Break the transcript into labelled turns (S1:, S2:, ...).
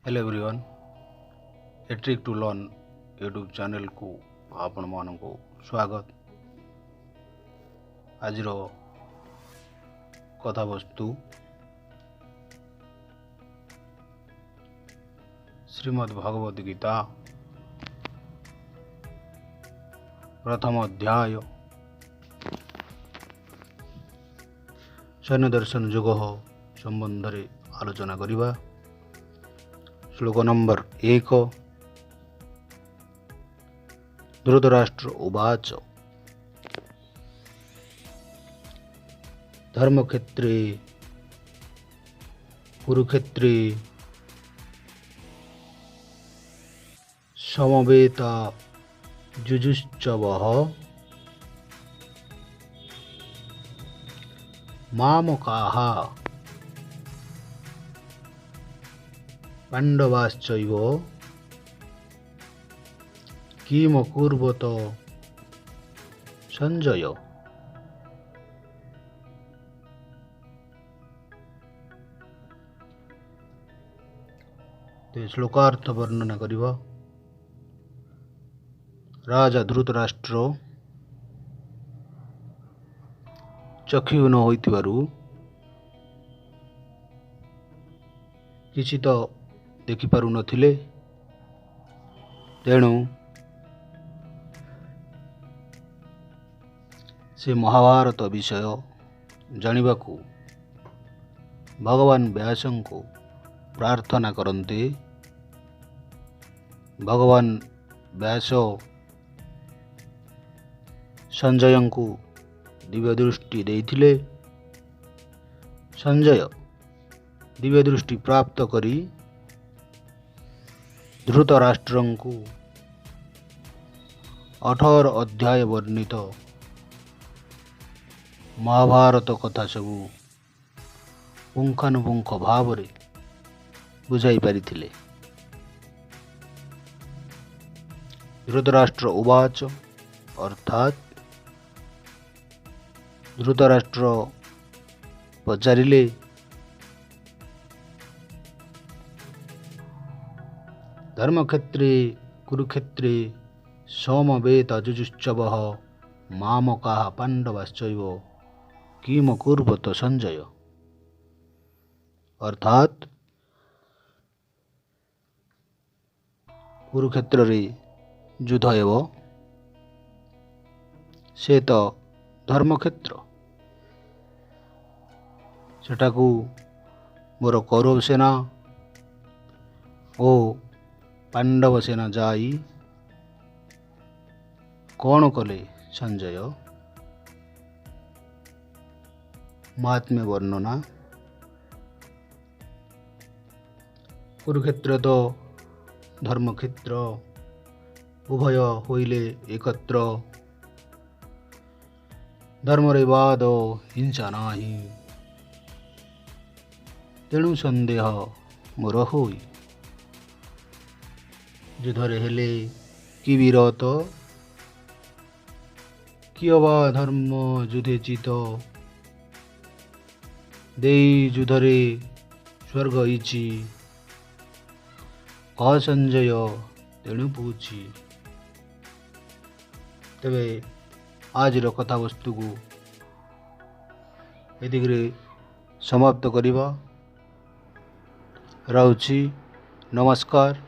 S1: Hello everyone, a trick to learn YouTube channel को आपण मानक स्वागत। आज कथा वस्तु श्रीमद् भगवद गीता प्रथम अध्याय सैन्य दर्शन योग संबंध रे आलोचना करिबा। श्लोक नंबर 1। धृतराष्ट्र उवाच धर्मक्षेत्रे कुरुक्षेत्रे समवेता जुजुश्चवः मामकाः पांडवाश्चैव किमकुर्वत संजय। श्लोकार्थ वर्णना करिबा। राजा धृतराष्ट्र चक्षुहीन होइतिबारु किछि तो देखि पारु नथिले, तेणु से महाभारत विषय जानिबाकू भगवान व्यासं को प्रार्थना करन्ते। भगवान व्यास संजय को दिव्य दृष्टि देइथिले। संजय दिव्य दृष्टि प्राप्त करी धृतराष्ट्र को 18 अध्याय वर्णित महाभारत कथा सबू पुंखानुपुंख भाव रे बुझाई पारिथिले। धृतराष्ट्र उवाच अर्थात धृतराष्ट्र पचारिले धर्मक्षेत्रे कुरुक्षेत्रे समवेत जुजुश्चवः मामकाः पांडवाश्चैव किमकुर्वत संजय। अर्थात कुरुक्षेत्र रे युद्ध हेब, से तो धर्मक्षेत्र, सेटाकू मोर कौरव सेना ओ पांडव सेना जाई कौन कले संजय। महात्म्य वर्णना। कुरुक्षेत्र तो धर्मक्षेत्र, उभय होइले एकत्र। धर्म रे वाद हिंसा नाही, तेणु संदेह मोर होई। युद्धरे हेले कि विरत, कियवा धर्म युद्धे चित। देई युद्धरे स्वर्ग इछि, कह संजय तेणु पूछी। तेबे आज कथा वस्तु को एदिगरे समाप्त करिबा। रहउछि। नमस्कार।